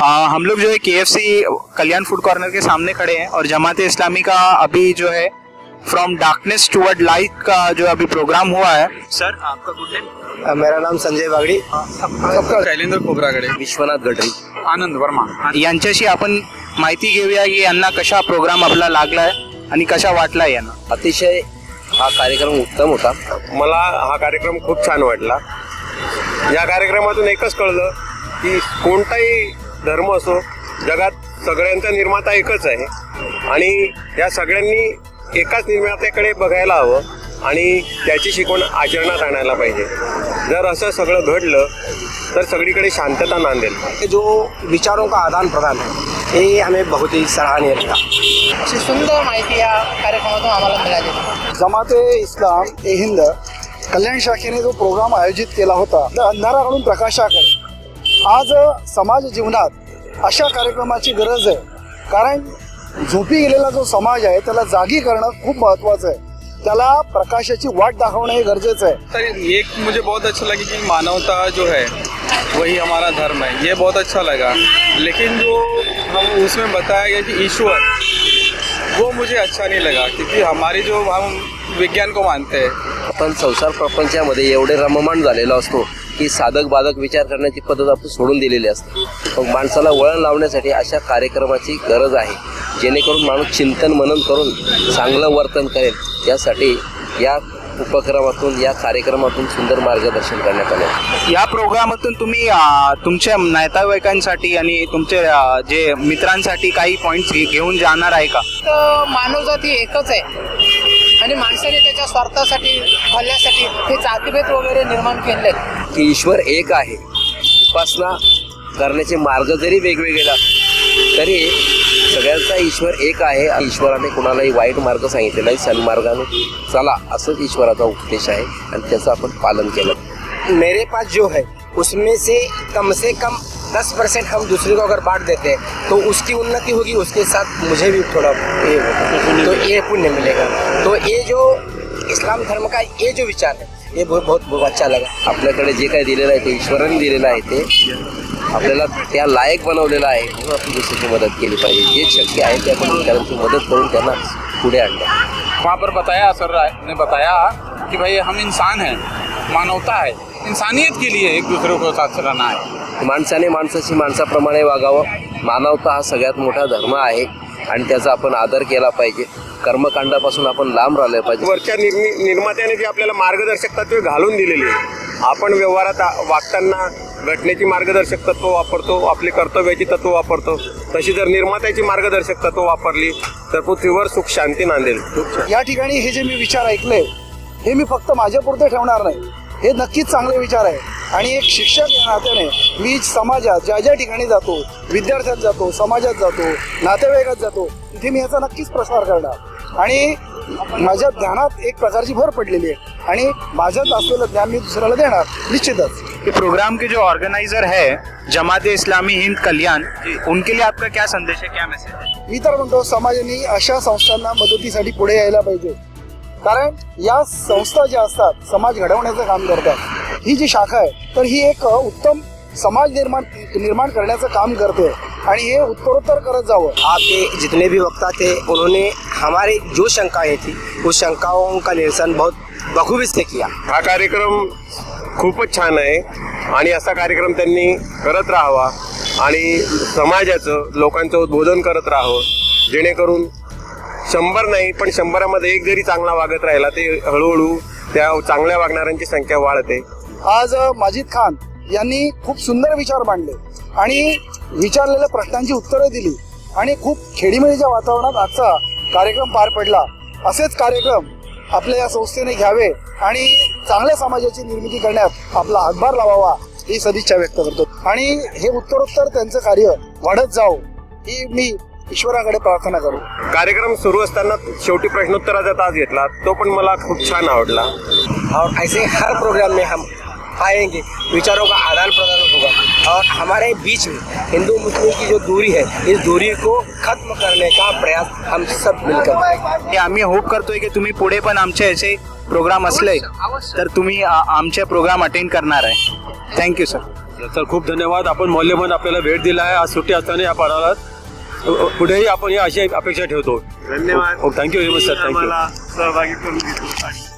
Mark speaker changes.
Speaker 1: हम लोग जो है KFC कल्याण फूड कॉर्नर के सामने खड़े हैं और जमाते इस्लामी का अभी जो है फ्रॉम डार्कनेस टुवर्ड लाइट का जो अभी प्रोग्राम हुआ है। सर आपका गुड नेम?
Speaker 2: मेरा नाम संजय बागडी,
Speaker 3: शैलेंद्र खोब्रागडे,
Speaker 2: विश्वनाथ गडरी,
Speaker 3: आनंद वर्मा
Speaker 1: यांच्याशी आपण माहिती घेऊया की यांना कशा प्रोग्राम आपला लागलाय आणि कशा वाटलाय यांना।
Speaker 2: अतिशय हा कार्यक्रम उत्तम होता.
Speaker 4: मला हा कार्यक्रम खूप छान वाटला. या कार्यक्रमातून एकच कळलं की कोणताही धर्म असो, जगात सगळ्यांचा निर्माता एकच आहे आणि या सगळ्यांनी एकाच निर्मात्याकडे बघायला हवं आणि त्याची शिकवण आचरणात आणायला पाहिजे. जर असं सगळं घडलं तर सगळीकडे शांतता नांदेल.
Speaker 2: जो विचारों का आदान प्रदान है ये हमें बहुत ही सराहनीय लगता.
Speaker 5: अशी सुंदर माहिती या कार्यक्रमातून आम्हाला मिळाली.
Speaker 6: जमाते इस्लाम ए हिंद कल्याण शाखेने जो प्रोग्राम आयोजित केला होता, अंधाराकडून प्रकाशाकडे, आज समाज जीवनात अशा कार्यक्रमाची गरज आहे. कारण झोपी गेलेला जो समाज आहे त्याला जागी करणं खूप महत्त्वाचं आहे. त्याला प्रकाशाची वाट दाखवणं हे गरजेचं आहे.
Speaker 3: सर एक मुझे बहुत अच्छा लगा कि मानवता जो है वही हमारा धर्म है, ये बहुत अच्छा लगा. लेकिन जो हम उसमें बताया गया कि ईश्वर, वो मुझे अच्छा नहीं लगा क्योंकि हमारी जो हम विज्ञान को मानते हैं.
Speaker 2: आपण संसार प्रपंचामध्ये एवढे रममाण झालेलो असतो की साधक बाधक विचार करण्याची पद्धत आपण सोडून दिलेली असते. मग माणसाला वळण लावण्यासाठी अशा कार्यक्रमाची गरज आहे, जेणेकरून माणूस चिंतन मनन करून चांगलं वर्तन करेल. यासाठी या उपक्रमातून, या कार्यक्रमातून सुंदर मार्गदर्शन करण्यात आले.
Speaker 1: या प्रोग्रामातून तुम्ही तुमच्या नातेवाईकांसाठी आणि तुमच्या जे मित्रांसाठी काही पॉइंट्स घेऊन जाणार आहे का?
Speaker 5: तर मानवजाती एकच आहे आणि माणसाने त्याच्या स्वार्थासाठी, भल्यासाठी हे जातीभेद वगैरे निर्माण केले
Speaker 2: की ईश्वर एक आहे. उपासना करण्याचे मार्ग जरी वेगवेगळे असले तरी सगळ्यांचा ईश्वर एक आहे. ईश्वराने कुणालाही वाईट मार्ग सांगितलेला नाही, सन्मार्गाने चला असंच ईश्वराचा उपदेश आहे आणि त्याचं आपण पालन केलं.
Speaker 7: मेरे पास जो है उसमें से कम 10% हम दूसरे को अगर बांट देते हैं तो उसकी उन्नति होगी, उसके साथ मुझे भी थोड़ा ये होगा, तो ये पुण्य मिलेगा. तो ये जो इस्लाम धर्म का ये जो विचार है ये बहुत अच्छा लगा.
Speaker 2: आपल्याकडे जे काही दिलेलं आहे ते ईश्वराने दिलेलं आहे, ते आपल्याला त्या लायक बनवलेलं आहे. म्हणून आपण दुसऱ्याची मदत केली पाहिजे. जे शक्य आहे ते आपण त्यांची मदत करून त्यांना पुढे आणलं.
Speaker 3: वहाँ पर बताया, सर ने बताया कि भाई हम इंसान हैं, मानवता है, इंसानियत के लिए एक दूसरे को साथ चलाना है.
Speaker 2: माणसाने माणसाशी माणसाप्रमाणे वागावं. मानवता हा सगळ्यात मोठा धर्म आहे आणि त्याचा आपण आदर केला पाहिजे. कर्मकांडापासून आपण लांब राहिलं पाहिजे.
Speaker 4: वरच्या निर्मात्याने जे आपल्याला मार्गदर्शक तत्वे घालून दिलेली आहे, आपण व्यवहारात वागताना घटनेची मार्गदर्शक तत्व वापरतो, आपली कर्तव्याची तत्व वापरतो. तशी जर निर्मात्याची मार्गदर्शक तत्व वापरली तर पृथ्वीवर सुख शांती नांदेल.
Speaker 6: या ठिकाणी हे जे मी विचार ऐकले हे मी फक्त माझ्यापुरते ठेवणार नाही. हे नक्कीच चांगले विचार आहे आणि एक शिक्षक या नात्याने मी समाजात ज्या ज्या ठिकाणी जातो, विद्यार्थ्यात जातो, समाजात जातो, नातेवाईकात जातो, तिथे मी ह्याचा नक्कीच प्रसार करणार आणि माझ्या ज्ञानात एक प्रकारची भर पडलेली आहे आणि माझ्यात असलेलं ज्ञान मी दुसऱ्याला देणार निश्चितच.
Speaker 1: ये प्रोग्राम के जो ऑर्गेनाइजर है जमाते इस्लामी हिंद कल्याण, उनके लिए आपका क्या संदेश है, क्या मैसेज है?
Speaker 6: मी तर म्हणतो समाजाने अशा संस्थांना मदतीसाठी पुढे यायला पाहिजे. कारण या संस्था ज्या असतात समाज घडवण्याचं काम करतात. ही जी शाखा आहे तर ही एक उत्तम समाज निर्माण करण्याचं काम करते आणि हे उत्तरोत्तर करत जावं.
Speaker 7: आपके जितने भी वक्ता थे उन्होंने हमारी जो शंकाएं थी उस शंकाओं का निरसन बहुत बखूबी से किया.
Speaker 4: हा कार्यक्रम खूपच छान आहे आणि असा कार्यक्रम त्यांनी करत राहावा आणि समाजाचं, लोकांचं उद्बोधन करत राहावं, जेणेकरून 100 नाही पण 100मध्ये एक जरी चांगला वागत राहिला ते हळूहळू त्या चांगल्या वागणाऱ्यांची संख्या वाढते.
Speaker 6: आज माजिद खान यांनी खूप सुंदर विचार मांडले आणि विचारलेल्या प्रश्नांची उत्तरं दिली आणि खूप खेडीमेळीच्या वातावरणात आजचा कार्यक्रम पार पडला. असेच कार्यक्रम आपल्या या संस्थेने घ्यावे आणि चांगल्या समाजाची निर्मिती करण्यात आपला हातभार लावावा ही सदिच्छा व्यक्त करतो आणि हे उत्तरोत्तर त्यांचं कार्य वाढत जावं ही मी ईश्वराकडे प्रार्थना करू.
Speaker 4: कार्यक्रम सुरू असताना शेवटी प्रश्नोत्तराचा तास घेतला, तो पण मला खूप छान आवडला.
Speaker 7: और ऐसे हर प्रोग्राम में हम आएंगे, विचारों का आदान प्रदान होगा और हमारे बीच में हिंदू मुस्लिम की जो दूरी है इस दूरी को खत्म करने का प्रयास हम सब मिलकर करेंगे.
Speaker 1: आम्ही होप करतोय की तुम्ही पुढे पण आमचे असे प्रोग्राम असले तर तुम्ही आमचे प्रोग्राम अटेंड करणार आहे. Thank you sir.
Speaker 8: तर खूप धन्यवाद. आपण मौल्यवान आपल्याला भेट दिला आहे. आज सुट्टी असताना या पाडाला पुढेही आपण या अशी अपेक्षा ठेवतो.
Speaker 4: धन्यवाद.
Speaker 8: Thank you very much sir. Thank you.
Speaker 4: आम्हाला सहभागी करून घेतलं.